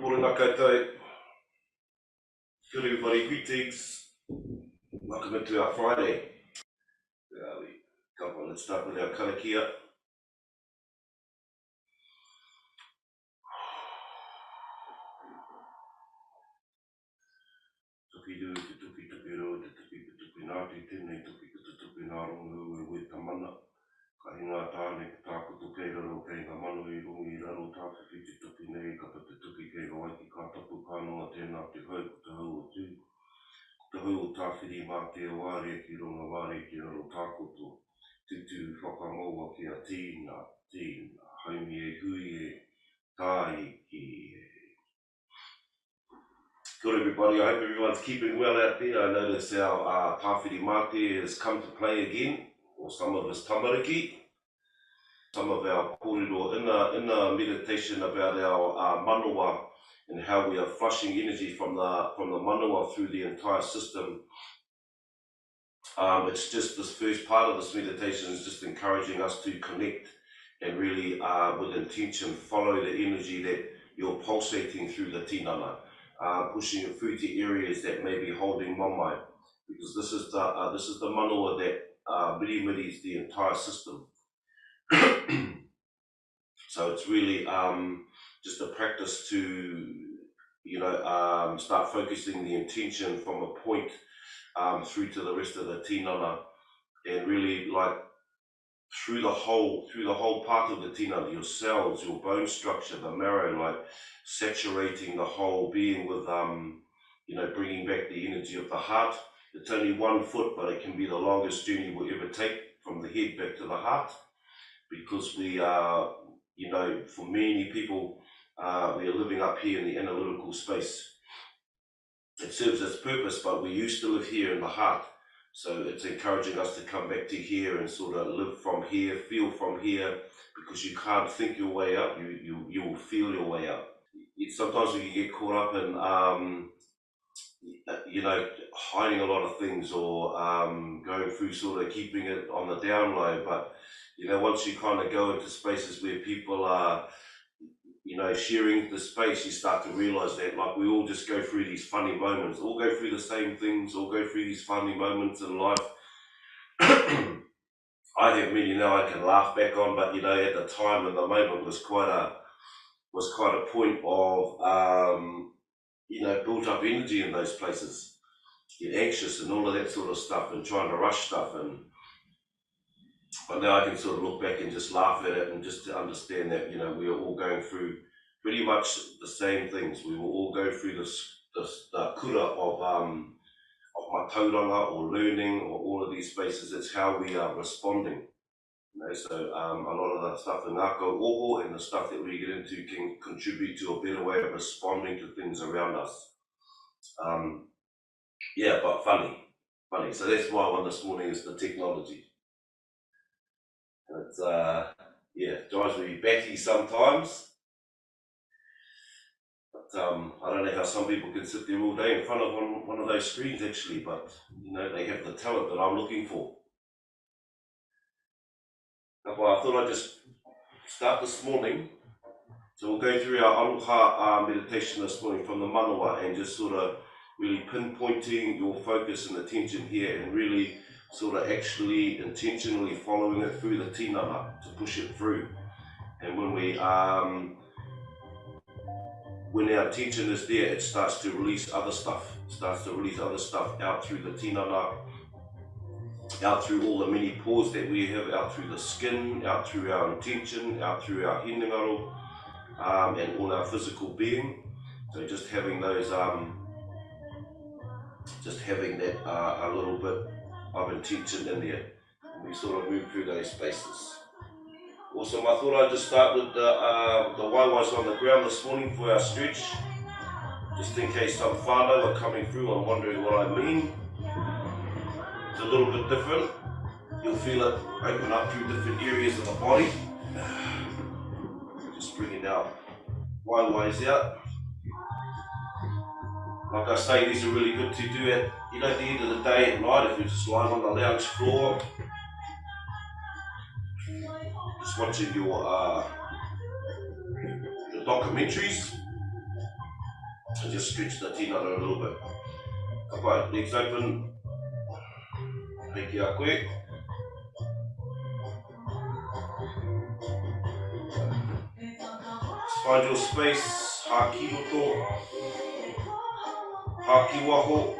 Morning, koutou. Good everybody, greetings. Welcome into our Friday. Come on, let's start with our karakia. Tupi ru, te tupi ro, te tupi nā, te tēnei tupi nā rongo e we tamana. Ka hinga tāne ki tākutu kei raro kei ngā manu I rungi raro tāwhiwhi te tupi nei, ka te tupi kei rawaiki ka tapu kānoa tēnā te hau ko te hau o tū. Te hau o tāwhiri mā te wāre ki runga wāre ki raro tākutu. Tutu whakamaua ki a tīna, haumi e hui e tāi ki e. Good everybody, I hope everyone's keeping well out there. I notice our tāwhiri mate has come to play again, or some of us tamariki. Some of our kōrero in a meditation about our manawa and how we are flushing energy from the manawa through the entire system. It's just this first part of this meditation is just encouraging us to connect and really with intention follow the energy that you're pulsating through the tinana, pushing it through to areas that may be holding mamai, because this is the manawa that miri-miris the entire system. So it's really just a practice to start focusing the intention from a point through to the rest of the tinana, and really like through the whole part of the tinana, your cells, your bone structure, the marrow, like saturating the whole being with bringing back the energy of the heart. It's only 1 foot, but it can be the longest journey we'll ever take from the head back to the heart, because we are, for many people, we are living up here in the analytical space. It serves its purpose, but we used to live here in the heart. So it's encouraging us to come back to here and sort of live from here, feel from here, because you can't think your way up, you will feel your way up. Sometimes we can get caught up in, hiding a lot of things, or going through sort of keeping it on the down low. But, once you kind of go into spaces where people are, sharing the space, you start to realize that like we all just go through these funny moments, all go through the same things, all go through these funny moments in life. I have many now I can laugh back on, but at the time and the moment was quite a point of built up energy in those places. Get anxious and all of that sort of stuff and trying to rush stuff, but now I can sort of look back and just laugh at it and just to understand that we are all going through pretty much the same things. We will all go through the kura of my tauranga or learning or all of these spaces. It's how we are responding. So a lot of the stuff in Ngākau Oho and the stuff that we get into can contribute to a better way of responding to things around us. But funny. So that's my one this morning, is the technology. It's drives me batty sometimes. But I don't know how some people can sit there all day in front of one of those screens actually, but they have the talent that I'm looking for. But I thought I'd just start this morning. So we'll go through our aloha meditation this morning from the manawa, and just sort of really pinpointing your focus and attention here, and really sort of actually intentionally following it through the tinana to push it through. And when our attention is there, it starts to release other stuff. Out through the tinana, out through all the many pores that we have, out through the skin, out through our intention, out through our Hinengaro, and all our physical being. So just having those, a little bit of intention in there. And we sort of move through those spaces. Awesome. I thought I'd just start with the waiwais on the ground this morning for our stretch, just in case some whānau are coming through and wondering what I mean. It's a little bit different. You'll feel it open up through different areas of the body. Just bringing our waiwais out. Like I say, these are really good to do at the end of the day at night, if you're just lying on the lounge floor, just watching your documentaries. and just stretch the tinana a little bit. Kapai, legs open. Hiki a koe. Find your space. Haki roto. Haki waho.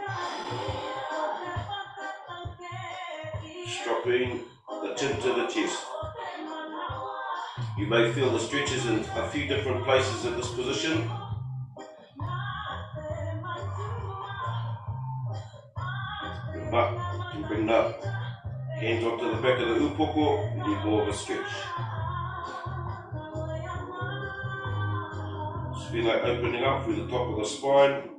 Dropping the chin to the chest. You may feel the stretches in a few different places in this position. But you can bring the hands onto the back of the upoko, you need more of a stretch. Just feel like opening up through the top of the spine.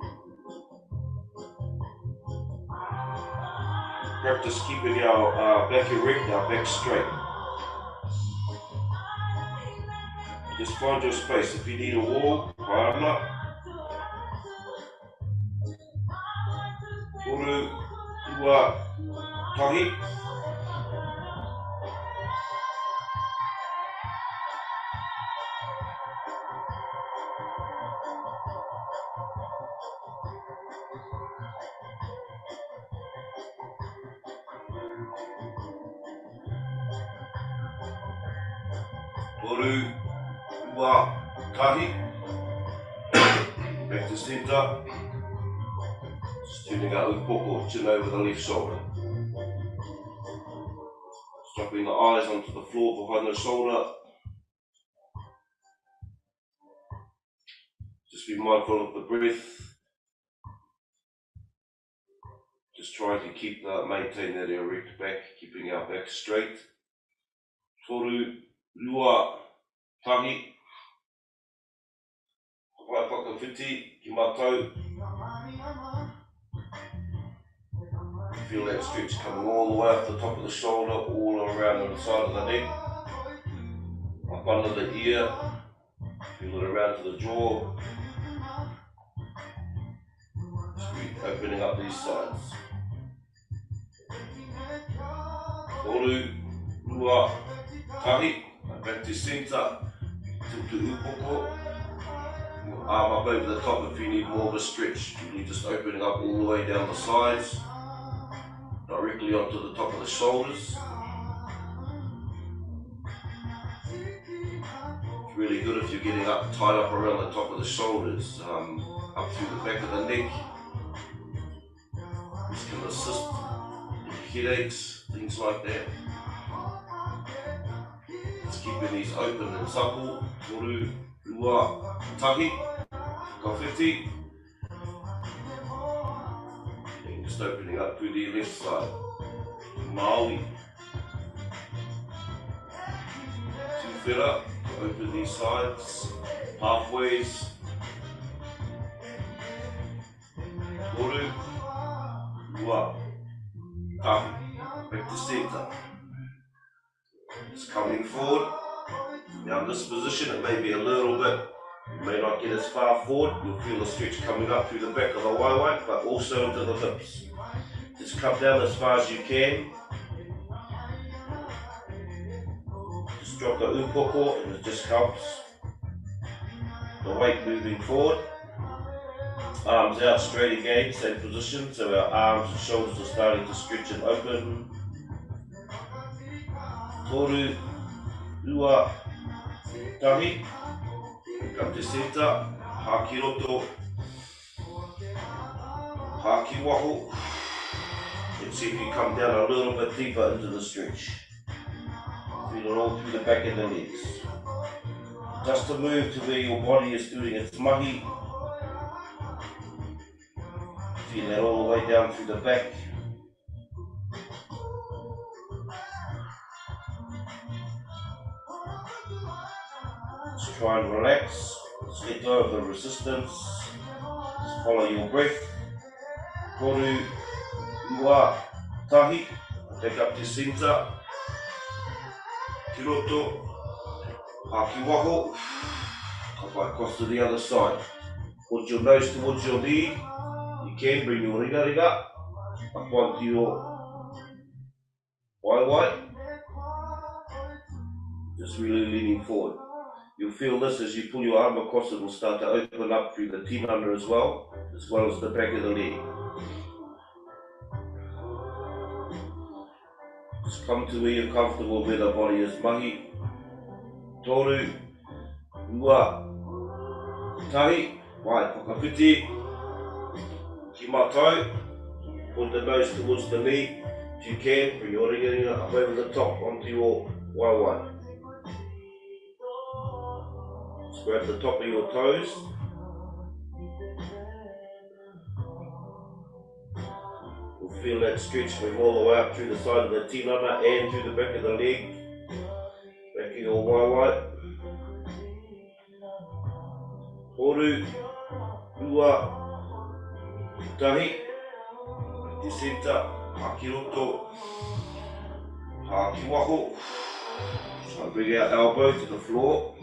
Practice keeping our back erect, our back straight. Just find your space. If you need a wall, Whānau. Toru, ua, tahi. Toru, ua, tahi. Back to centre. Just tuning out upoko, chin over the left shoulder. Dropping the eyes onto the floor behind the shoulder. Just be mindful of the breath. Just trying to maintain that erect back, keeping our back straight. Toru, rua, tahi. Hapai whakawhiti, ki mātou. Feel that stretch coming all the way up the top of the shoulder, all around the side of the neck. Up under the ear. Feel it around to the jaw. Just opening up these sides. Toru, rua, tahi. Back to centre. Tilt to upoko. Arm up over the top if you need more of a stretch. Really just opening up all the way down the sides. Directly onto the top of the shoulders. It's really good if you're getting tied up around the top of the shoulders, up through the back of the neck. This can assist in headaches, things like that. Just keeping these open and supple. Toru, rua, tahi, whakawhiti. And just opening up through the left side. Māori. Two whera, open these sides, halfways. Toru, rua, tahi, back to centre. Just coming forward. Now in this position it may be a little bit, you may not get as far forward, you'll feel the stretch coming up through the back of the waiwai, but also into the hips. Just come down as far as you can. Just drop the upoko and it just helps the weight moving forward. Arms out straight again, same position, so our arms and shoulders are starting to stretch and open. Toru, rua, tahi. Come to centre, haki roto, haki waho. And see if you come down a little bit deeper into the stretch. Feel it all through the back of the legs. Just to move to where your body is doing its mahi. Feel that all the way down through the back. Just try and relax. Just let go of the resistance. Just follow your breath. Toru, rua, tahi. Back up to centre. Ki roto. Haki waho. Kapai across to the other side. Put your nose towards your knee. You can bring your ringa up onto your waiwai. Just really leaning forward. You'll feel this as you pull your arm across, it will start to open up through the tinana as well as the back of the leg. Just come to where you're comfortable, where the body is. Mahi, toru, ua, tahi, vai, whakawhiti, ki mātou, put the nose towards the knee. If you can, bring your ringa up over the top onto your waiwai. Just grab the top of your toes. You'll feel that stretch going all the way up through the side of the tinana and through the back of the leg, back of your waiwai. Toru, ua, tahi, te centre, haki roto, haki waho. So bring our elbow to the floor.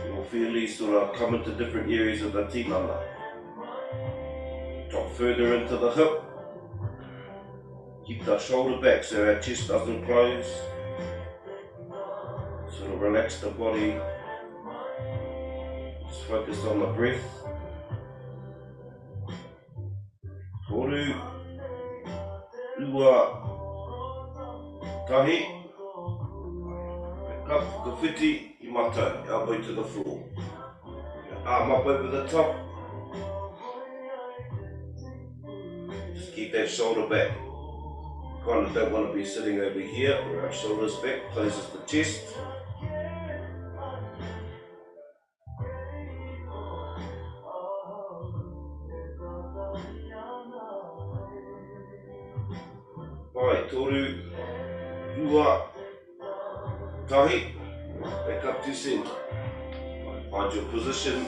You'll feel these sort of come into different areas of the tinana. Drop further into the hip. Keep the shoulder back so our chest doesn't close. Sort of relax the body. Just focus on the breath. Toru, ua, tahi. Back up, whakawhiti, i mātou, elbow to the floor. Arm up over the top. Just keep that shoulder back. Kind of don't want to be sitting over here where our shoulders back, closes the chest. Right, toru, ua, tahi, back up to centre. Find your position.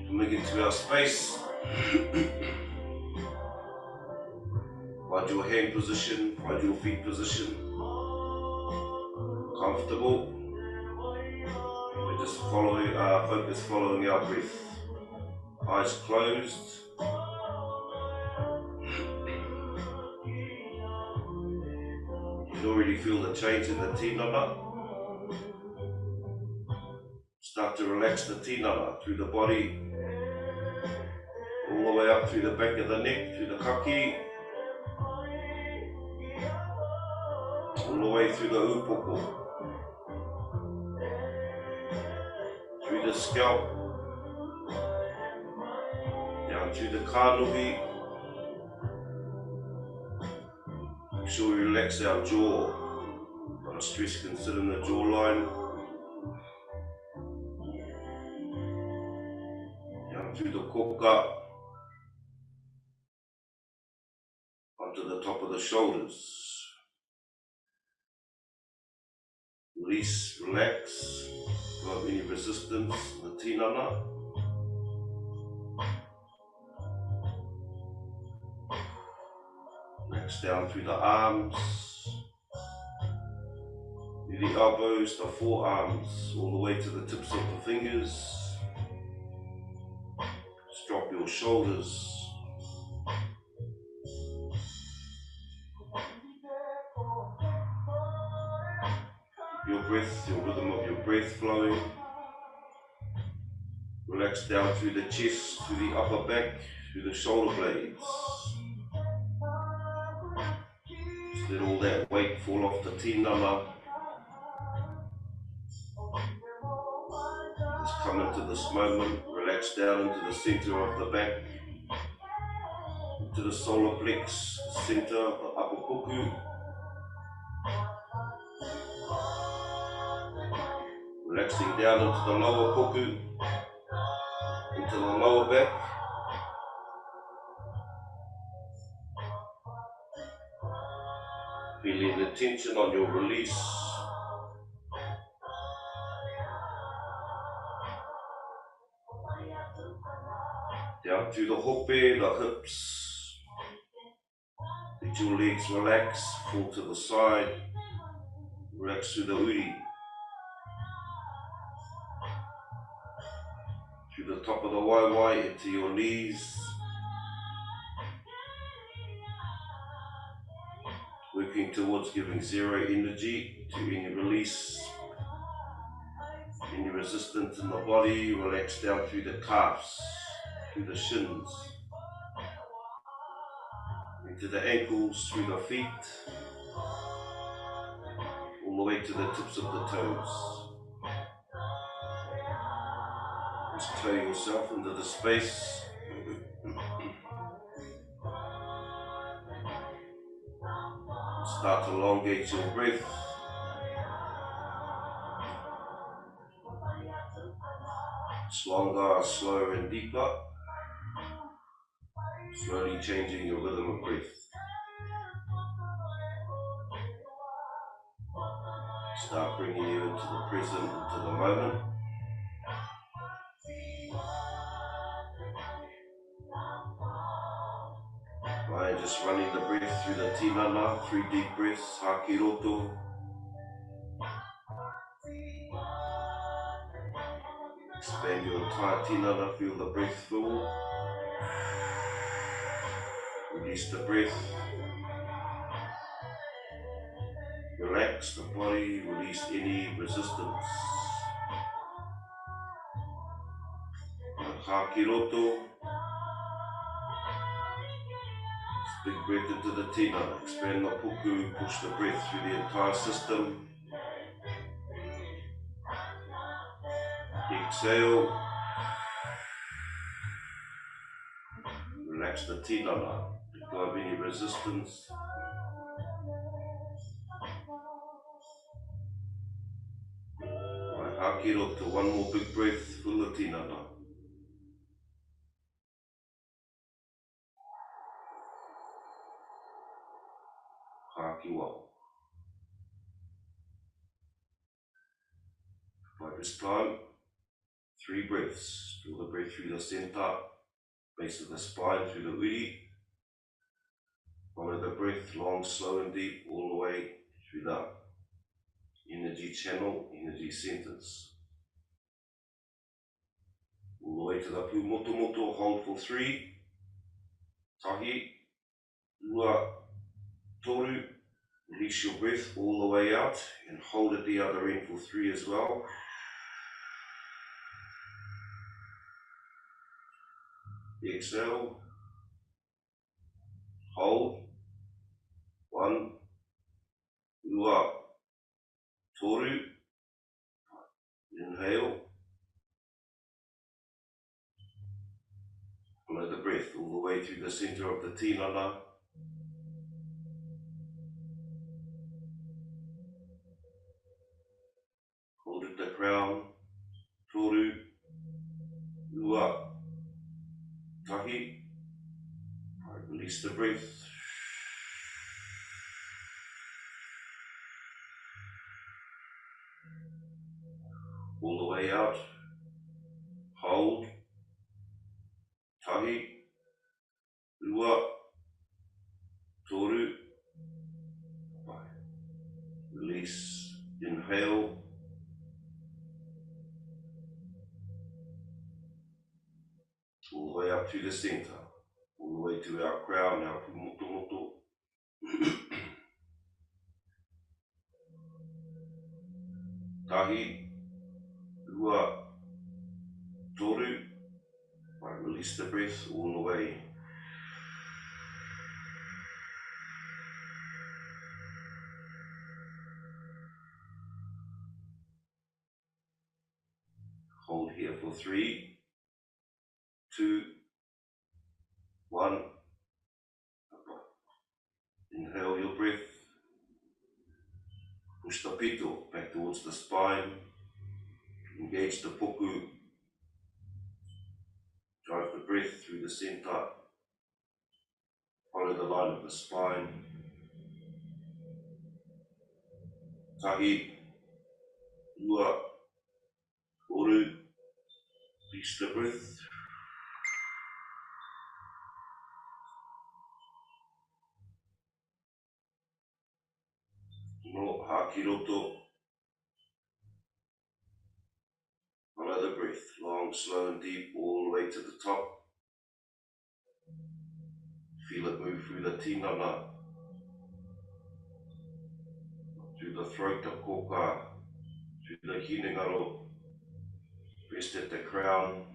Coming into our space. Find your hand position, find your feet position. Comfortable. We're just focus following our breath. Eyes closed. You can already feel the change in the tinana. Start to relax the tinana through the body, all the way up through the back of the neck, through the kaki, all the way through the upoko, through the scalp, down through the kānohi. Make sure we relax our jaw. Not stress, consider the jawline. Down through the koka, onto the top of the shoulders. Release, relax, without any resistance, the tinana. Relax down through the arms, through the elbows, the forearms, all the way to the tips of the fingers. Just drop your shoulders. Your breath, your rhythm of your breath flowing. Relax down through the chest, through the upper back, through the shoulder blades. Just let all that weight fall off the tinana. Just come into this moment, relax down into the center of the back, into the solar plex, center of the upper puku. Relaxing down into the lower puku, into the lower back. Feeling the tension on your release. Down through the hope, the hips. Let your legs relax, fall to the side. Relax through the uri. Through the top of the waiwai into your knees. working towards giving zero energy to any release, any resistance in the body. Relax down through the calves, through the shins, into the ankles, through the feet, all the way to the tips of the toes. Just toe yourself into the space. Start to elongate your breath. It's longer, slower and deeper. Slowly changing your rhythm of breath. Start bringing you into the present, into the moment. By just running the breath through the tinana, 3 deep breaths, haki roto. Expand your entire tinana, feel the breath full. Release the breath. Relax the body, release any resistance. Haki roto. Big breath into the tinana. Expand the puku, push the breath through the entire system. Exhale. Relax the tinana. Let go of any resistance. Haki roto, one more big breath, full the tinana. Haki wau. By this time, 3 breaths. Feel the breath through the center, base of the spine, through the uri. Follow the breath long, slow and deep, all the way through the energy channel, energy centers. All the way to the pu moto moto, hold for 3. Tahi, ua, toru. Release your breath all the way out and hold at the other end for 3 as well. Exhale. Hold. 1, ua, toru. Inhale. Follow the breath all the way through the center of the tinana. Hold at the crown. Toru. Ua. Tahi. Release the breath. All the way out. Hold. Tahi. Ua. Toru. Release. Inhale. All the way up to the center. All the way to our crown, our pumoto moto. Tahi. Ua. Toru. Release the breath all the way. Hold here for 3, 2, 1. Inhale your breath. Push the pito back towards the spine. Engage the puku. Drive the breath through the center. Follow the line of the spine. Tahi. Ua. Toru. Release the breath. No haki roto. Follow the breath, long, slow and deep, all the way to the top. Feel it move through the tinana. the throat, the koka, through the Hinengaro, rest at the crown.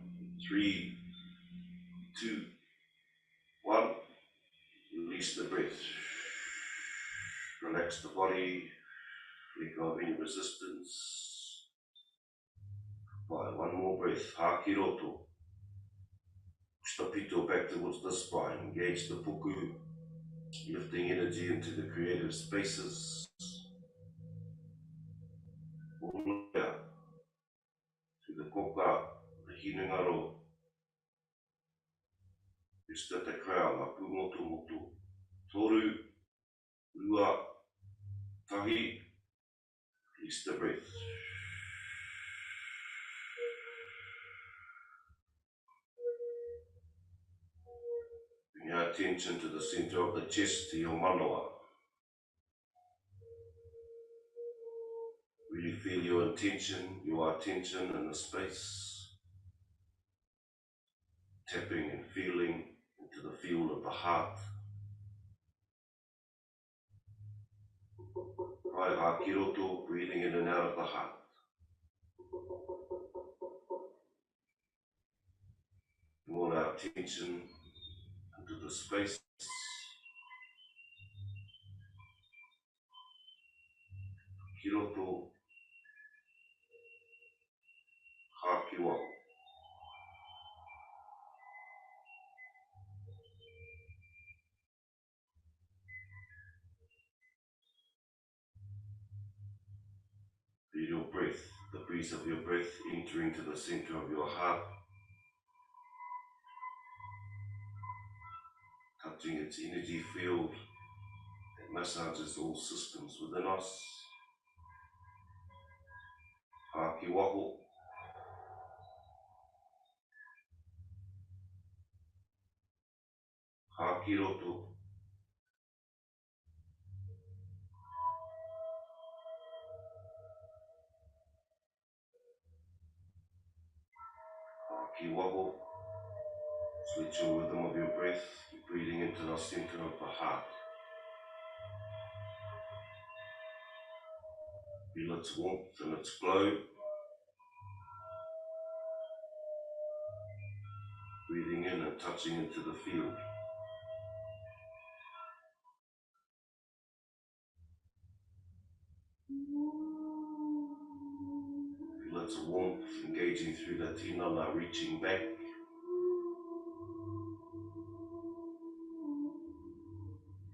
3, 2, 1. Release the breath. Relax the body. Let go of any resistance. By one more breath. Hakiroto. Push the pito back towards the spine. Engage the puku. Lifting energy into the creative spaces. Through the koka, the Hinengaro. Rest at the crown. Apu motu motu. Toru. Rua. Tahi. Release the breath. Bring your attention to the center of the chest, to your manawa. Really feel your attention in the space. Tapping and feeling into the field of the heart. Pai hakiroto, breathing in and out of the heart. More our attention into the space. Kiroto, hakiwa. Feel your breath, the breeze of your breath entering to the center of your heart. Touching its energy field that massages all systems within us. Hakiwaho. Hakiroto. Hakiwaho. Switch your rhythm of your breath. You're breathing into the center of the heart. Feel its warmth and its glow. Breathing in and touching into the field. Feel its warmth engaging through the tinana, reaching back.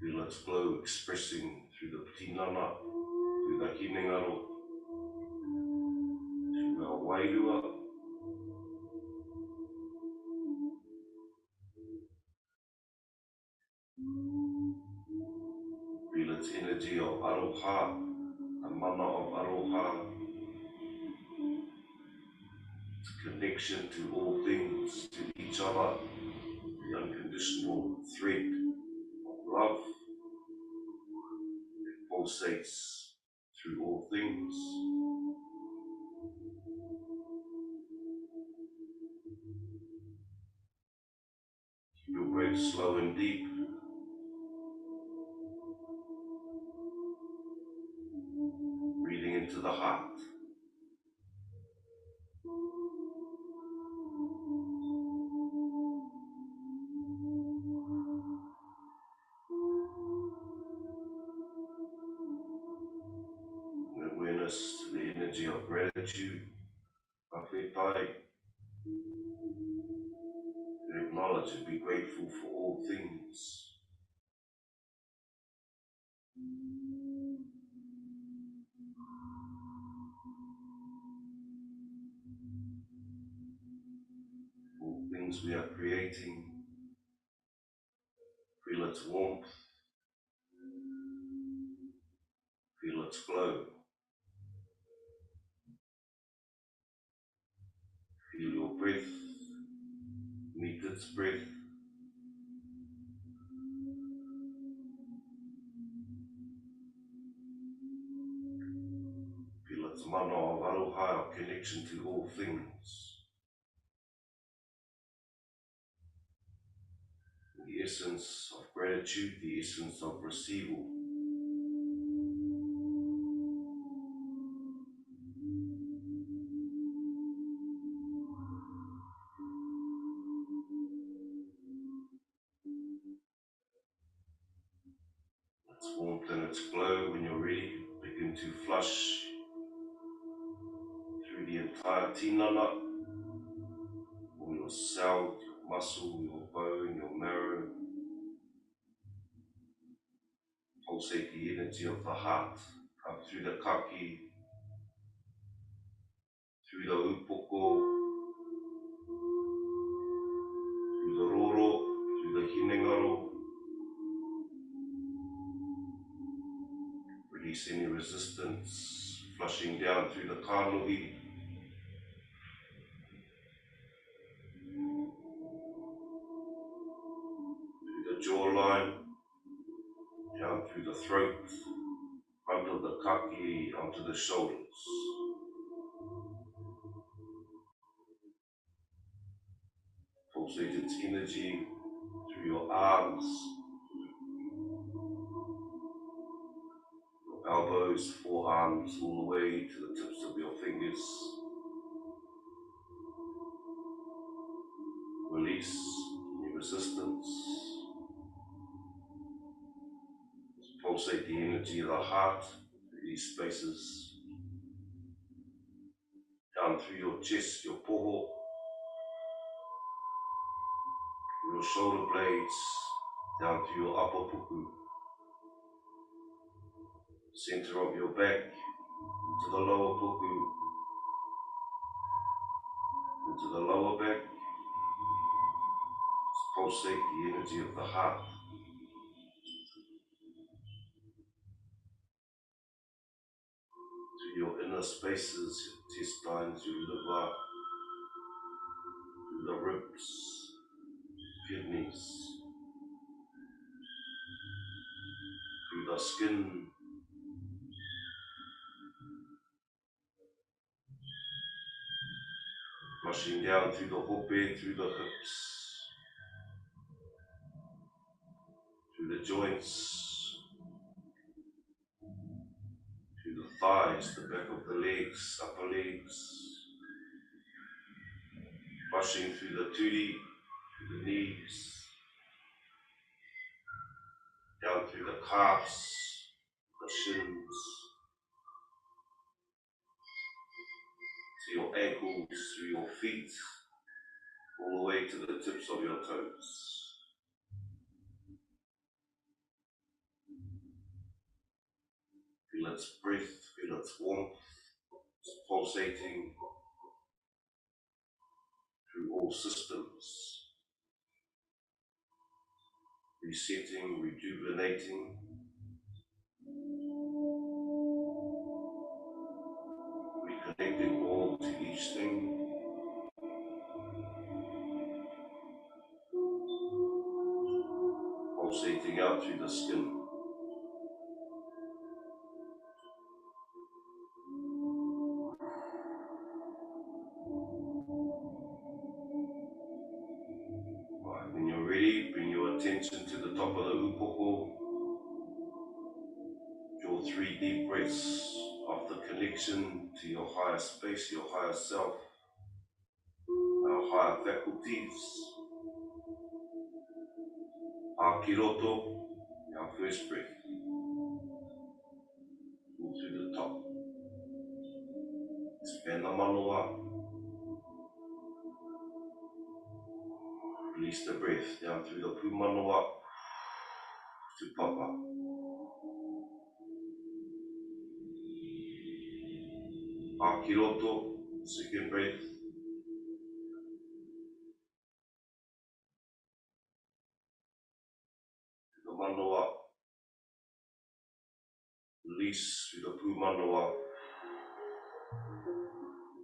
Feel its glow expressing through the tinana, through the Hinengaro, through our Wairua. Feel its energy of aroha, the mana of aroha. Its connection to all things, to each other, the unconditional thread of love that pulsates through all things. Keep your breath slow and deep. Breathing into the heart. Awareness to the energy of gratitude. Awhetai. Acknowledge and be grateful for all things. All things we are creating. Feel its warmth. Feel its glow. Feel your breath. Meet its breath. Feel its mana of aroha, of connection to all things. The essence of gratitude, the essence of receival. its glow. When you're ready, begin to flush through the entire tinana, all your cell, your muscle, your bone, your marrow. Pulsate the energy of the heart up through the kaki, through the upoko, through the roro, through the hinengaro. Release any resistance, flushing down through the kānohi, through the jawline, down through the throat, front of the kaki, onto the shoulders. Pulsate its energy through your arms, your elbows, forearms, all the way to the tips of your fingers. Release any resistance. Pulsate the energy of the heart through these spaces, down through your chest, your poho, your shoulder blades, down through your upper puku, center of your back, into the lower puku, into the lower back. Pulsate the energy of the heart through your inner spaces, your intestines, your liver, through the ribs, kidneys, through the skin, rushing down through the hope, through the hips, through the joints, through the thighs, the back of the legs, upper legs, rushing through the turi, through the knees, down through the calves, the shins, to your ankles, through your feet, all the way to the tips of your toes. Feel its breath, feel its warmth, it's pulsating through all systems, resetting, rejuvenating, reconnecting all to each thing. Pulsating out through the skin. Right, when you're ready, bring your attention to the top of the upoko. Draw 3 deep breaths of the connection to your higher space, your higher self, our higher faculties. Ākiroto, our first breath. Pull through the top. Expand the manoa. Release the breath down through the pūmanoa to papa. Ākiroto, second breath. To the manoa. Release through the pūmanoa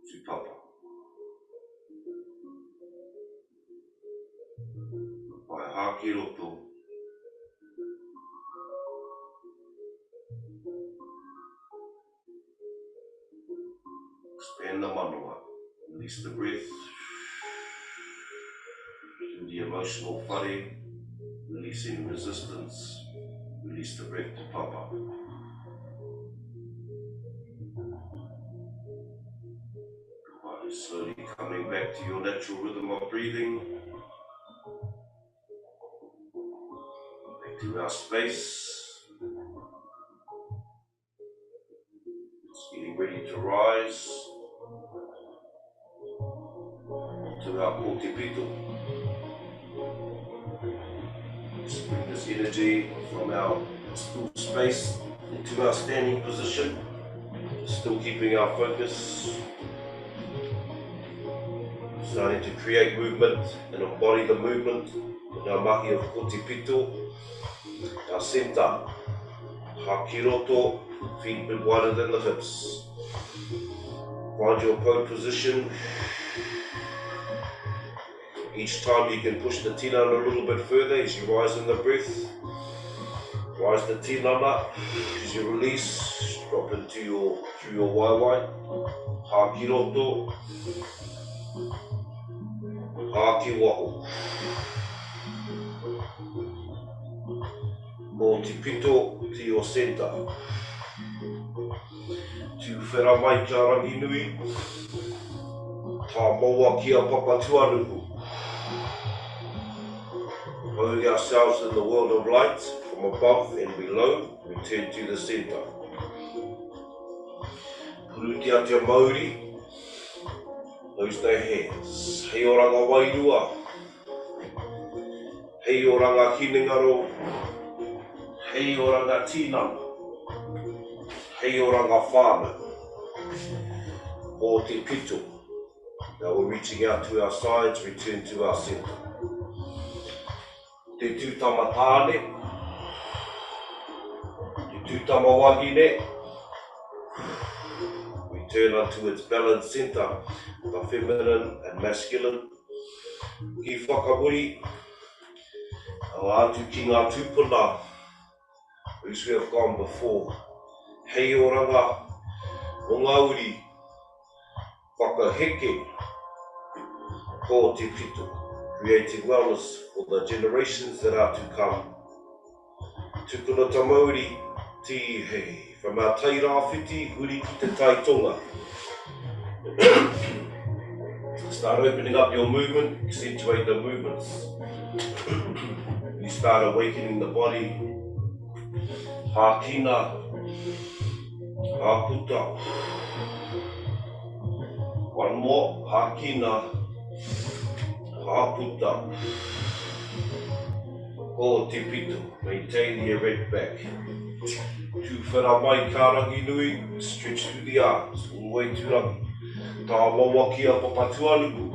to papa. By ākiroto. Expand the manoa. Release the breath through the emotional whare. Releasing resistance. Release the breath to papa. Right, slowly coming back to your natural rhythm of breathing. Back to our space. getting ready to rise to our kōtipito. Let's bring this energy from our stool space into our standing position, still keeping our focus, starting to create movement and embody the movement in our mahi of kōtipito, our centre, hakiroto, feet a bit wider than the hips. Find your pose position. Each time you can push the tinana a little bit further as you rise in the breath. Rise the tinana as you release, drop into through your waiwai. Hakiroto, hakiwaho. Kōtipito to your centre. Tu whera mai kia rangi nui, tā maua kia papa tuanuku. Hold ourselves in the world of light, from above and below, return to the centre. Purutia te Māori, close their hands. Hei oranga Wairua, hei oranga Hinengaro, hei oranga Tinana, hei oranga Whānau, o te pito. Now we're reaching out to our sides, return to our centre. Te tūtama tāne, te tūtama wahine, return unto its balanced centre, the feminine and masculine. Ki whakamuri, au atu ki ngā tūpuna, which we have gone before. Hei oranga, o ngā uri, whakaheke, ko te pito. Creating wellness for the generations that are to come. Tukuna ta Māori, ti hei. From our tai rāwhiti, huri ki te tai tonga. Start opening up your movement, accentuate the movements. You start awakening the body. Hākina, hāputa. One more, hākina. Haputa, ko te pito, maintain the erect back. Tu whera mai ka rangi nui, stretch through the arms, all the way to rangi. Tā maua kia papa tuanuku,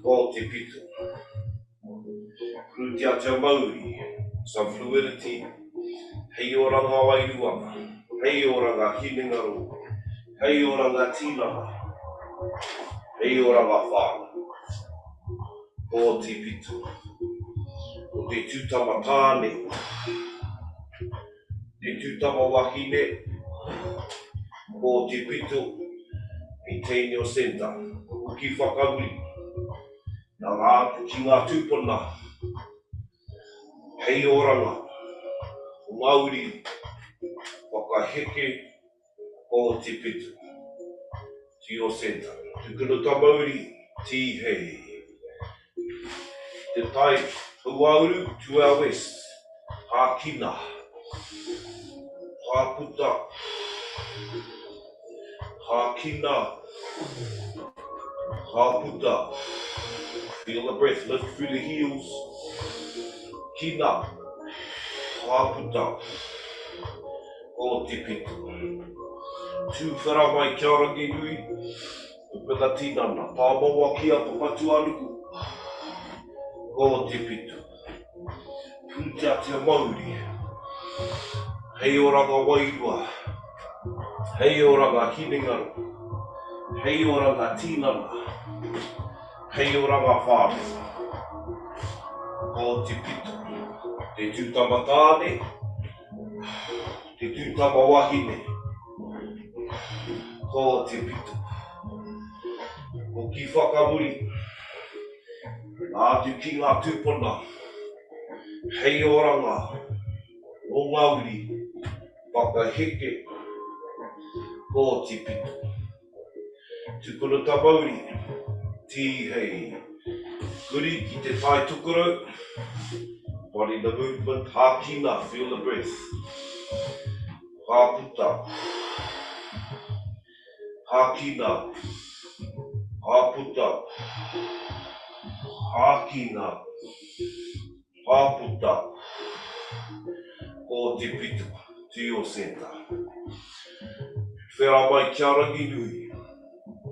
ko te pito. Krutia te Māori, some fluidity. Hei oranga Wairua, hei oranga Hinengaro, hei oranga Tinana, hei oranga Whānau. Ko te pito, o te tūtama tāne, te tūtama wahine, ko te pito, maintain your centre, ki whakauri, nā atu ki ngā tūpuna, hei oranga, o ngā uri, whakaheke, ko te pito, to your centre, tukuna ta Māori, ti hei. Te tai Huauru to our west, Hākina, Hāputa, Hākina, Hāputa. Feel the breath lift through the heels. Kina, Hāputa, ko te pito. Tu whera mai kia rangi nui, upena tinana, tā maua kia papa tuanuku. Ko te pito, purutia te Māori, hei oranga Wairua, hei oranga Hinengaro, hei oranga Tinana, hei oranga Whānau, ko te pito, te tūtama tāne, te tūtama wahine, ko te pito, ko ki whakamuri, atu ki ngā tūpuna, hei oranga, o ngā uri, whakaheke, ko te pito. Tukuna ta Māori, ti hei. Kuri ki te tai tukurau, body the movement, hākina, feel the breath. Hāputa, Hākina, Hāputa, Hākina, Hāputa, o te pito, te o senta. Whera mai kia rangi nui,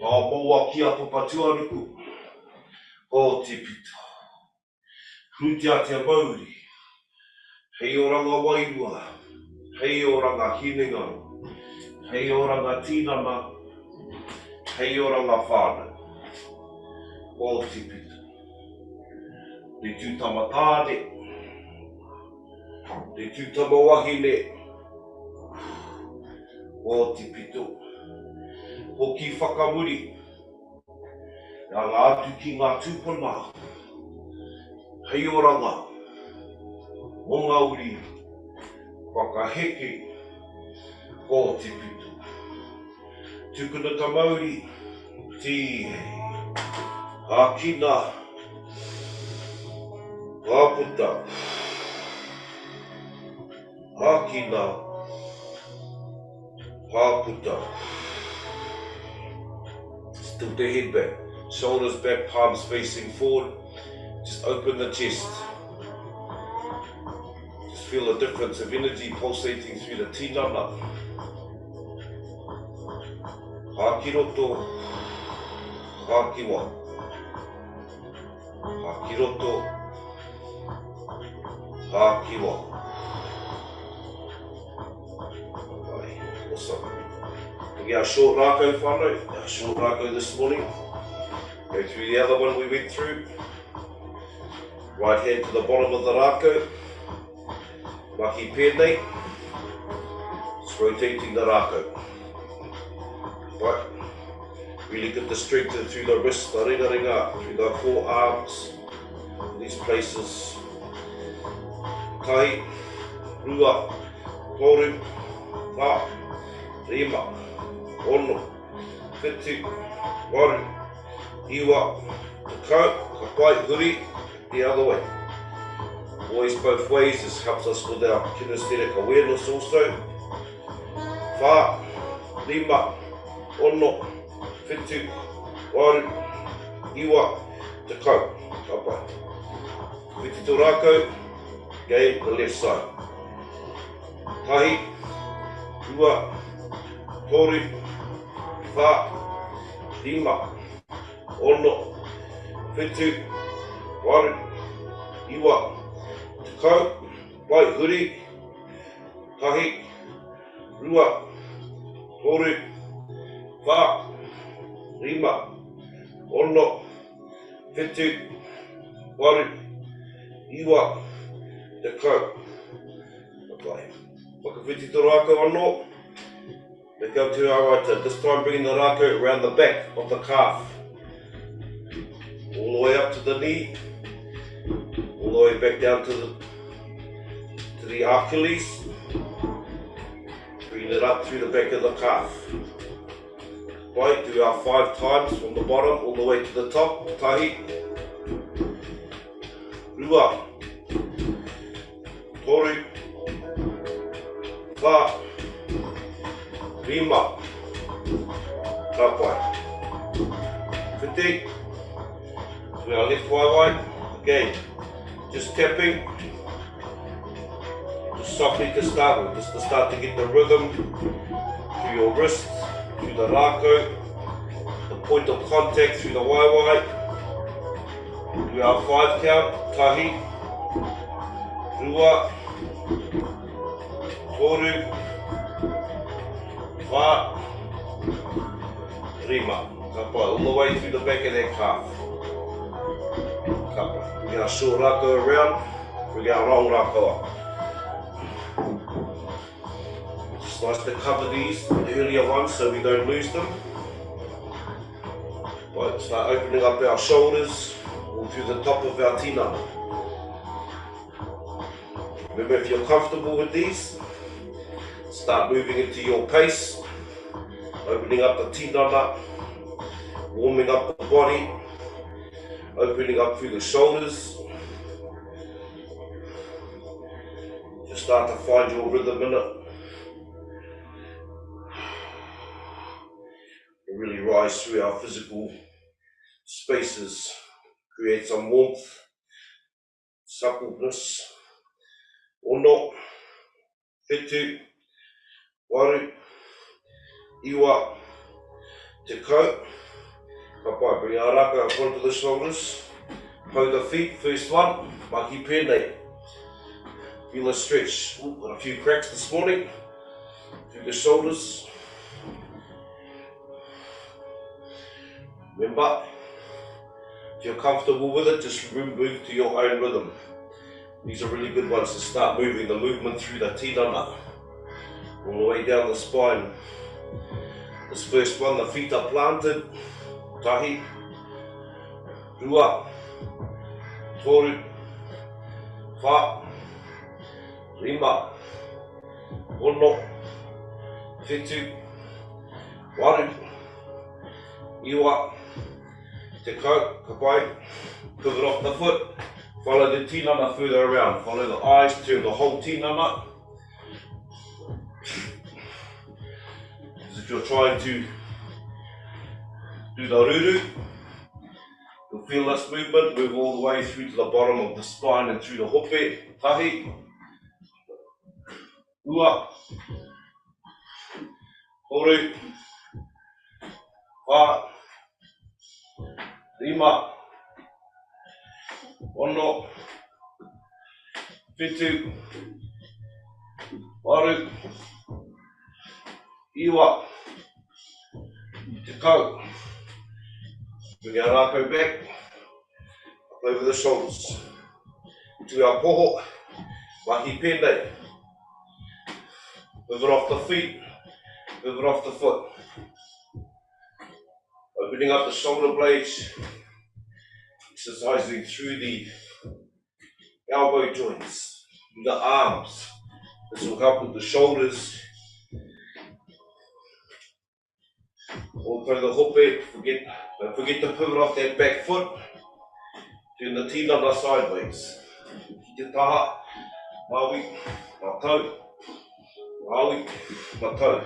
tā maua kia papatua nuku, o te pito. Hrutia te Māori, hei oranga Wairua, hei oranga Hinengaro, hei oranga Tinana, hei oranga Whānau, o te pito. Te tūtama tāne, te tūtama wahine, o te pito. Hoki whakamuri, nā ngā atu ki ngā tūpuna, hei oranga, o ngā uri, whakaheke, o te pito. Tukuna ta Māori, ti Hākina, Hāputa, Hākina, Hāputa. Tilt the head back, shoulders back, palms facing forward. Just open the chest. Just feel the difference of energy pulsating through the tinana. Hakiroto, hakiwa. Hakiroto, hakiwa. Awesome. We get our short Rākau whānau, our short Rākau this morning. Go through the other one we went through. Right hand to the bottom of the Rākau. Mahi pēnei. Just rotating the Rākau. Right. Really get the strength through the wrist, the ringa, through the forearms, these places. Tai, rua, toru, wha, rima, ono, whitu, waru, iwa, takau, ka pai, huri, the other way. Always both ways. This helps us with our kinesthetic awareness also. Wha, rima, ono, whitu, waru, iwa, takau, ka pai. Whitu tō Rākau, again the left side. Tahi, rua, toru, wha, rima, ono, whitu, waru, iwa, takau, pai, huri, tahi, rua, toru, wha, rima, ono, whitu, waru, iwa, takau. Okay. Whakawhiti tō Rākau anō. We go to our right turn. This time bringing the Rākau around the back of the calf. All the way up to the knee. All the way back down to the Achilles. Bring it up through the back of the calf. Right, do our 5 times from the bottom all the way to the top. Tahi. Rua. Toru. Wha. Rima. Ka pai. Whiti. To our left waiwai. Again, just tapping. Just softly to start with, just to start to get the rhythm through your wrist, through the Rākau, the point of contact through the waiwai. Do our 5 count. Tahi. Rua. Toru. Wha. Rima. Ka pai, all the way through the back of that calf. Ka pai. We get our short Rākau around, we get our long Rākau up. It's nice to cover these, the earlier ones, so we don't lose them. Right, start opening up our shoulders, all through the top of our tinana. Remember, if you're comfortable with these, start moving into your pace, opening up the tinana, warming up the body, opening up through the shoulders. Just start to find your rhythm in it. eyes through our physical spaces, create some warmth, suppleness, ono, whitu, waru, iwa, te kau. Ka pai, bring our raka up onto the shoulders, hold the feet, first one, maki pēnei. Feel a stretch. Ooh, got a few cracks this morning, through the shoulders. Remember, if you're comfortable with it, just move to your own rhythm. These are really good ones to start moving the movement through the tinana, all the way down the spine. This first one, the feet are planted. Tahi, rua, toru, wha, rima, ono, whitu, waru, iwa, te kau, ka pai, pivot off the foot, follow the tinana further around, follow the eyes, turn the whole tinana. As if you're trying to do the ruru, you'll feel this movement, move all the way through to the bottom of the spine and through the hope, tahi, ua, toru, wha, rima, ono, whitu, waru, iwa, te kau. Bring our rākau back, up over the shoulders, to our poho, mahi pēnei. Pivot off the feet, pivot off the foot. Opening up the shoulder blades, exercising through the elbow joints, the arms. This will help with the shoulders. Also the hope, don't forget to pivot off that back foot. Turn the tinana sideways. Ki te taha, maui, matau, maui, matau.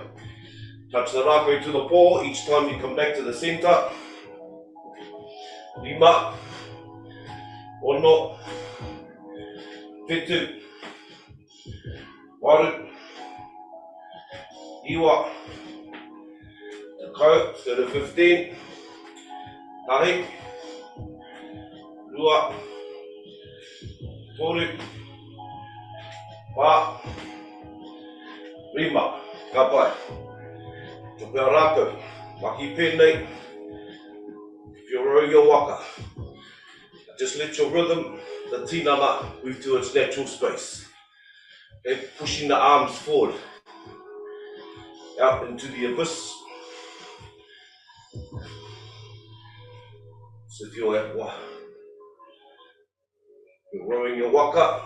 Touch the rākau to the paw each time you come back to the centre. Rima, ono, whitu, waru, iwa, te kau, let's go to 15, tahi, rua, toru, wha, rima, ka pai. Tupe a rākau, mahi pēnei. If you're rowing your waka, just let your rhythm, the tinana, move to its natural space. Okay, pushing the arms forward, out into the abyss. So if you're rowing your waka,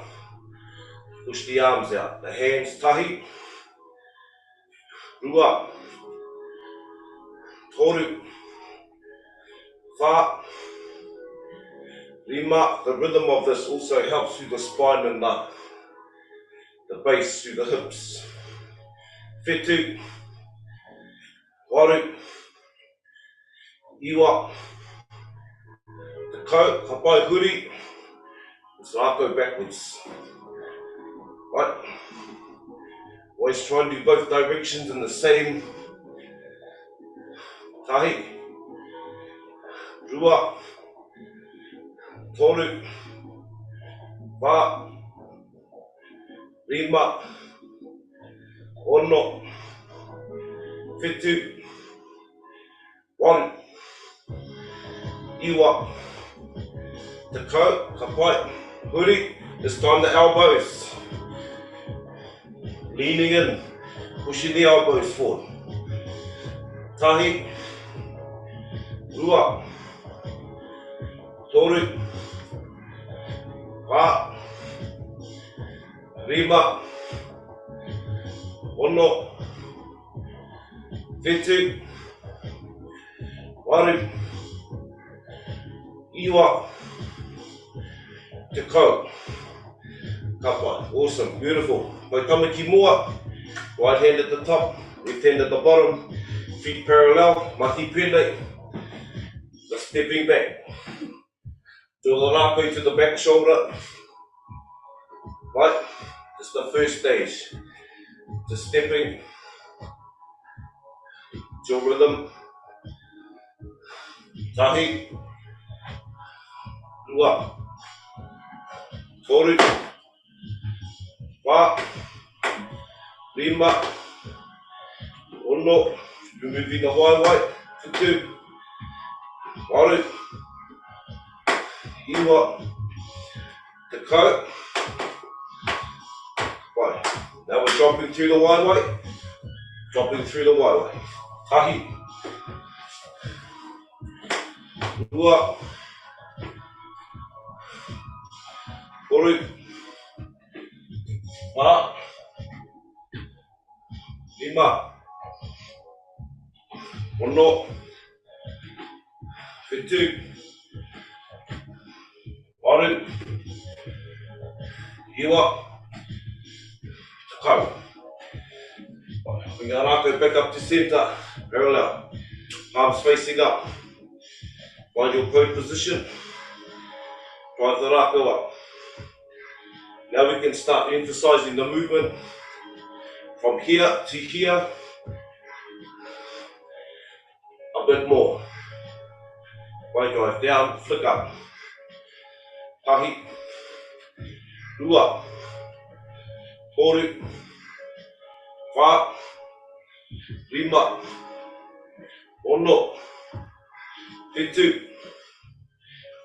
push the arms out, the hands tahi, rua, toru, wha, rima. The rhythm of this also helps through the spine and the base, through the hips. Whitu, waru, iwa, te kau, ka pai huri. Let's go backwards. Right? Always try and do both directions in the same. Tahi, rua, toru, wha, rima, ono, whitu, waru, iwa, te kau, ka pai, huri. This time the elbows. Leaning in, pushing the elbows forward. Tahi, rua, toru, wha, rima, ono, whitu, waru, iwa, te kau, ka pai. Awesome, beautiful. Mai tamaki mua, right hand at the top, left hand at the bottom. feet parallel, Mahi Pēnei, just stepping back. Do the rākau to the back shoulder, right? It's the first stage, just stepping, your rhythm. Tahi, rua, toru, wā, rima, ono, removing the waiwai, tutu, waru, iwa, tekau. Right, now we're dropping through the waiwai, dropping through the waiwai. Tahi, rua, toru, wā, rima, ono, whetū, waru, iwa, tekau. Bring our rākau back up to centre, parallel, palms facing up. Find your pose position, drive the rākau up. Now we can start emphasising the movement from here to here a bit more. Right, drive down, flick up. Tahi, rua, toru, wā, rima, ono, whetū,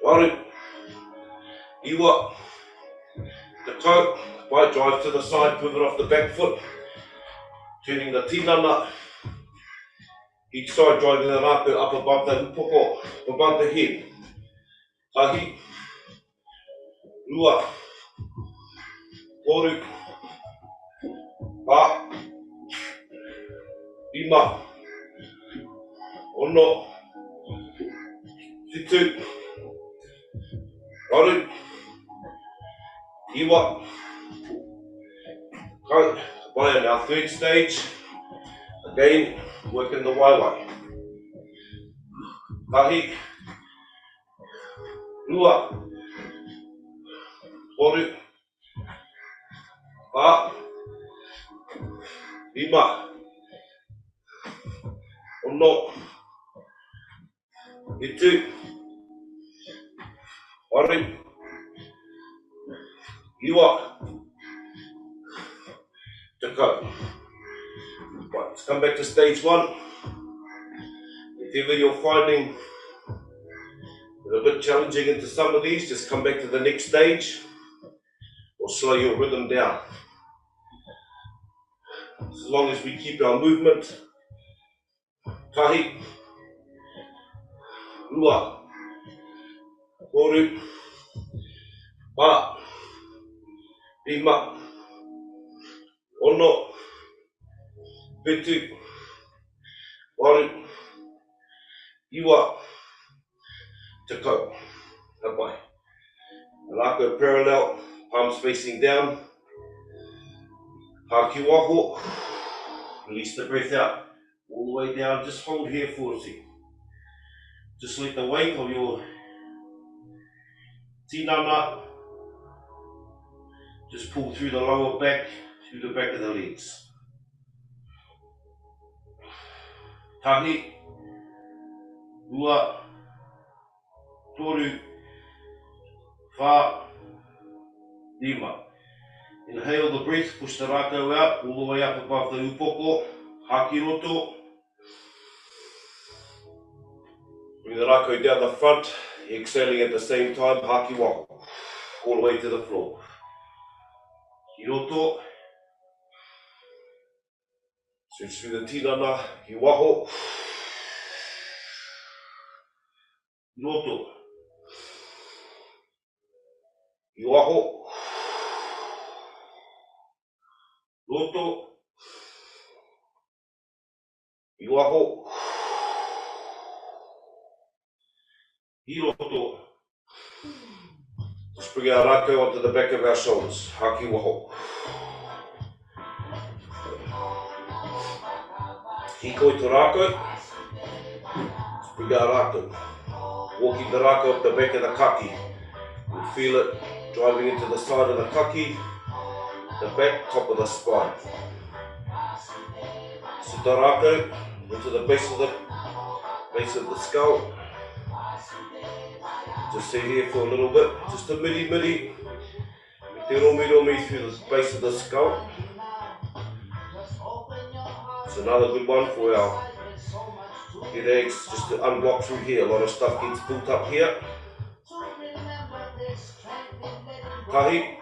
waru, iwa, tekau. Right, drive to the side, pivot off the back foot, turning the tinana. Each side driving the rākau up above the upoko, above the head. Tahi, rua, toru, wā, rima, ono, whetū, waru, iwa, tekau. Right, and our third stage, again, working the waiwai. Tahi, rua, toru, wā, rima, ono, whetū, waru, iwa, tekau. Right, let's come back to stage one. If ever you're finding it a bit challenging into some of these, just come back to the next stage or slow your rhythm down. As long as we keep our movement. Tahi, rua, toru, wā, rima, ono, whetū, waru, iwa, tekau. Hapai. Rākau parallel, palms facing down. Haki waho. Release the breath out all the way down. Just hold here for a second. Just let the weight of your tinana just pull through the lower back, through the back of the legs. Tahi, rua, toru, wā, rima. Inhale the breath, push the rākau out, all the way up above the upoko, haki roto. Bring the rākau down the front, exhaling at the same time, haki waho, all the way to the floor. Ki roto. Switch through the tinana, ki waho. Roto. Ki waho. Roto. Ki waho. Ki roto. Just bring our rākau onto the back of our shoulders. Haki waho. Kikoi to Rākau. Bring our Rākau. Walking the Rākau up the back of the kaki. You feel it driving into the side of the kaki, the back, top of the spine. Sit the Rākau into the base of the skull. Just stay here for a little bit, just a miri. Te romi through the base of the skull. It's another good one for our head eggs, just to unblock through here. A lot of stuff gets built up here. Tahi,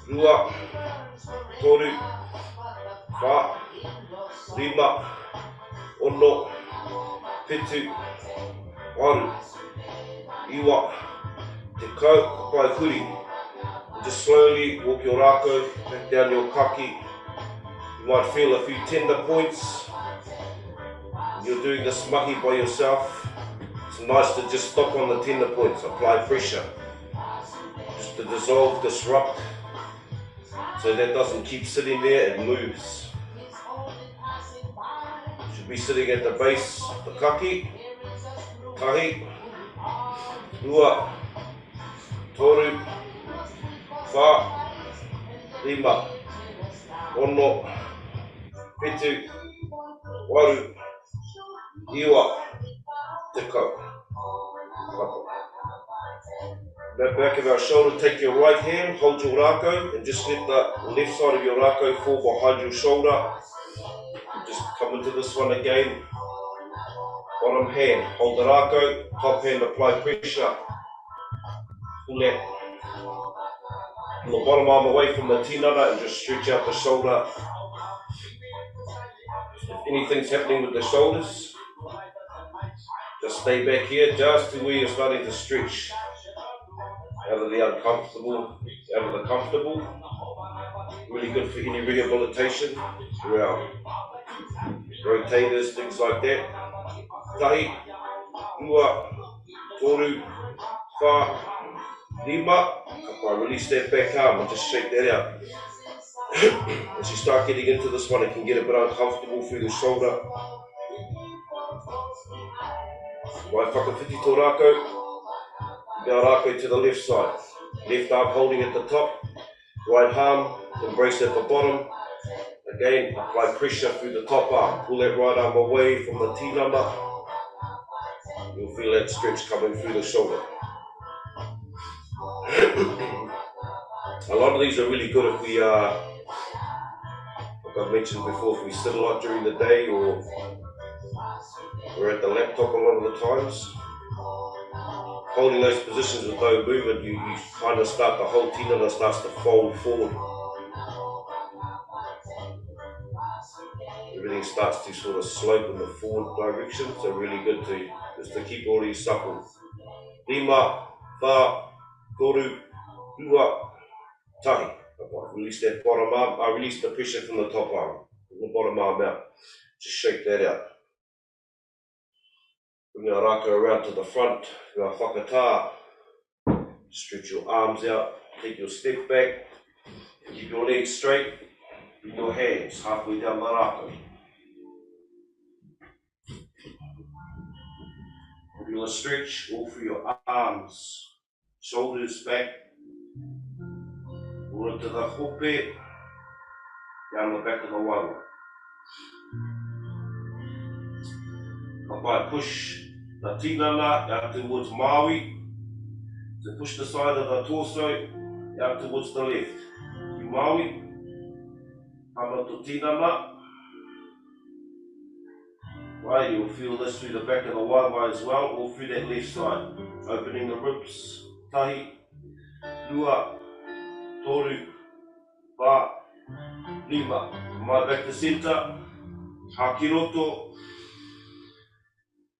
rua, toru, wha, rima, ono, pitu, waru, iwa, te kau, kapai kuri. Just slowly walk your Rākau back down your kaki. You might feel a few tender points. You're doing this mahi by yourself. It's nice to just stop on the tender points, apply pressure. Just to dissolve, disrupt, so that doesn't keep sitting there, it moves. You should be sitting at the base of the kaki. Tahi, rua, toru, wha, rima, ono, pitu, waru, iwa, te kau. The back of our shoulder, take your right hand, hold your Rākau, and just let the left side of your Rākau fall behind your shoulder. Just come into this one again. Bottom hand, hold the Rākau, top hand, apply pressure. Pull that. Pull the bottom arm away from the tinana and just stretch out the shoulder. If anything's happening with the shoulders, just stay back here, just to where you're starting to stretch. Out of the uncomfortable, out of the comfortable. Really good for any rehabilitation through our rotators, things like that. Tahi, rua, toru, wha, rima. Release that back arm and just shake that out. As you start getting into this one, it can get a bit uncomfortable through the shoulder. Wai whakawhiti tō Rākau. Now Rākau to the left side. Left arm holding at the top. Right arm, embrace at the bottom. Again, apply pressure through the top arm. Pull that right arm away from the tinana. You'll feel that stretch coming through the shoulder. A lot of these are really good if we like I've mentioned before, if we sit a lot during the day or we're at the laptop a lot of the times. Holding those positions with no movement, you kind of start, the whole tinana starts to fold forward. Everything starts to sort of slope in the forward direction, so really good to just to keep all these supple. Rima, wha, toru, rua, tahi. Release that bottom arm. I release the pressure from the top arm, from the bottom arm out. Just shake that out. Bring our Rākau around to the front, our whakatā. Stretch your arms out, take your step back, keep your legs straight, bring your hands halfway down the Rākau. You'll stretch all through your arms, shoulders back, all into the hope, down the back of the Wairua. Kapai, push the tinana out towards Maui. So push the side of the torso out towards the left. Maui, hana to tinana. Right, you'll feel this through the back of the Wairua as well, or through that left side. Opening the ribs. Tahi, rua, toru, wha, rima. Mai back to centre. Haki roto.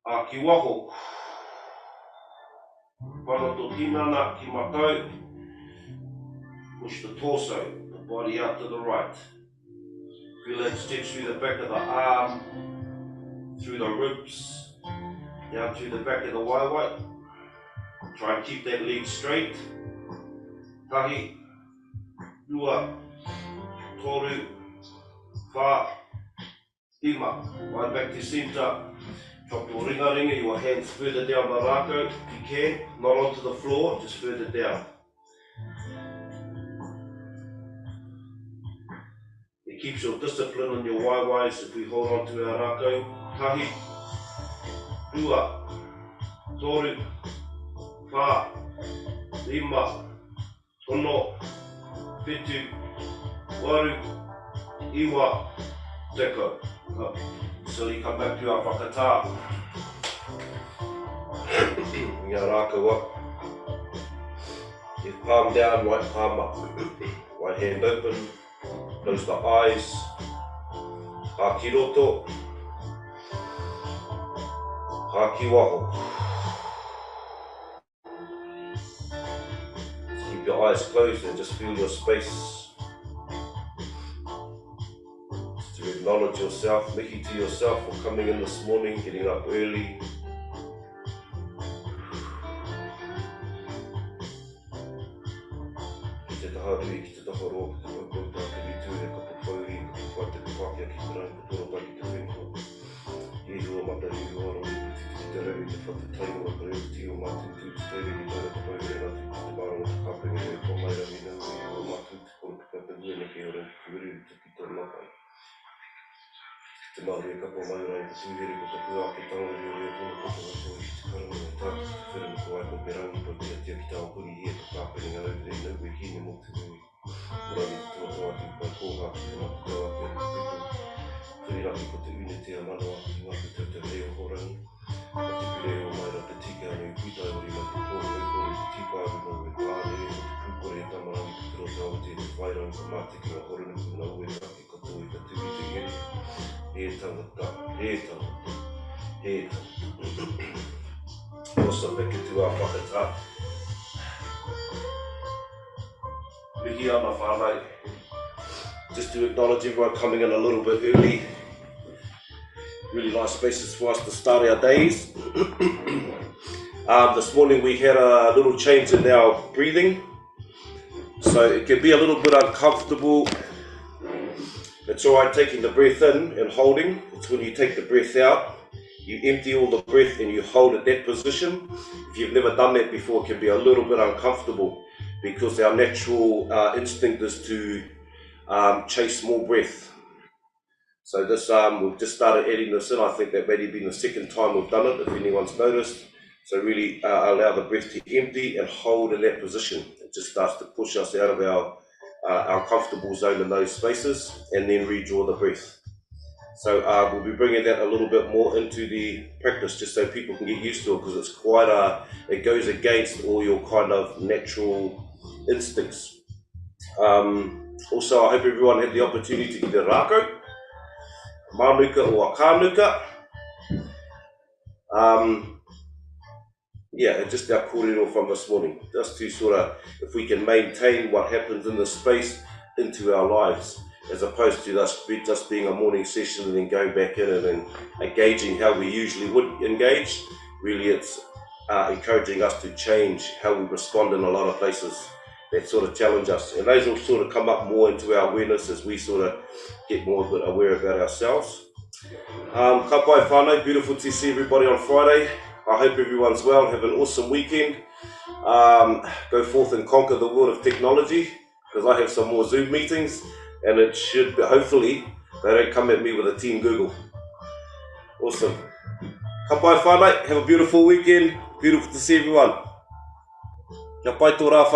Haki waho. Whānau to tinana ki mātou. Push the torso, the body out to the right. Feel that stretch through the back of the arm, through the ribs, down through the back of the Wairua. Try and keep that leg straight. Tahi, rua, toru, wha, Tima, right back to centre. Drop your ringa, your hands further down the rākau if you can, not onto the floor, just further down. It keeps your discipline on your waiwais if we hold on to our rākau. Tahi, rua, toru, whā, rima, tono, whetu, waru, iwa, teko. So you come back to our whakatā. Ngā rākau up. Left palm down, right palm up. Right hand open. Close the eyes. Hā ki roto. Hā ki waho. Keep your eyes closed and just feel your space. Acknowledge yourself, mihi to yourself for coming in this morning, getting up early. Ki te taha rui, ki te taha roa, ki te whakauta, ki te tūre, ka pawhauri, ka pawhai te pākia ki te rau, ka tōra taki te whenua. I rua mata i rua rongo, ki te rau, te whakatainua, ka reu ti o mātu, tū te teire, ki tōra ka pawhai ngā tu, ki te marongo, te kāpenga, reu ko mai rami nau, i rua mātu, te koro ka pawhai ki ora, ki uru, te ki tōra mapai. Te Māori ka po mai rai, te tūhere ko te pua ke tanga i ore tōna koko wa tōi ki te karama o tātu te whenua ko ai ko te rangi po tia tia ki te aukuri hia te kāpenga au rei nau e hine mo te nui. Morani te tō atu pai kōha ki te matu tau ake anu peto. Whiriraki ko te une te amano ake ngā te tau te reo horangi. Ka te pireo mai ra te tika anu i kuitai ori mai te kōre mai kōre te tīpāru mau e pāre ko te pūkore e tamarangi te tiro te aute te whairau ka mātiki ngā horana ku ngā ue raki ka tō i ka tuhi te here. He tangata, he tangata, he tangata. Also back into our whakatā. Mihi ana whānau. Just to acknowledge everyone coming in a little bit early. Really nice spaces for us to start our days. This morning we had a little change in our breathing. So it can be a little bit uncomfortable. It's alright taking the breath in and holding. It's when you take the breath out, you empty all the breath and you hold at that position. If you've never done that before, it can be a little bit uncomfortable because our natural instinct is to chase more breath. So this, we've just started adding this in. I think that maybe been the second time we've done it, if anyone's noticed. So really allow the breath to empty and hold in that position. It just starts to push us out of our comfortable zone in those spaces and then redraw the breath. So we'll be bringing that a little bit more into the practice just so people can get used to it because it's quite it goes against all your kind of natural instincts. Also, I hope everyone had the opportunity to get a rākau, mānuka or a kānuka. Yeah, just our kōrero from this morning, just to sort of, if we can maintain what happens in the space into our lives, as opposed to just being a morning session and then going back in and then engaging how we usually would engage. Really, it's encouraging us to change how we respond in a lot of places that sort of challenge us. And those will sort of come up more into our awareness as we sort of get more aware about ourselves. Ka pai whānau, beautiful to see everybody on Friday. I hope everyone's well, have an awesome weekend. Go forth and conquer the world of technology, because I have some more Zoom meetings, and it should be, hopefully, they don't come at me with a Team Google. Awesome. Ka pai whānau, have a beautiful weekend. Beautiful to see everyone. Kia pai tō rā whānau.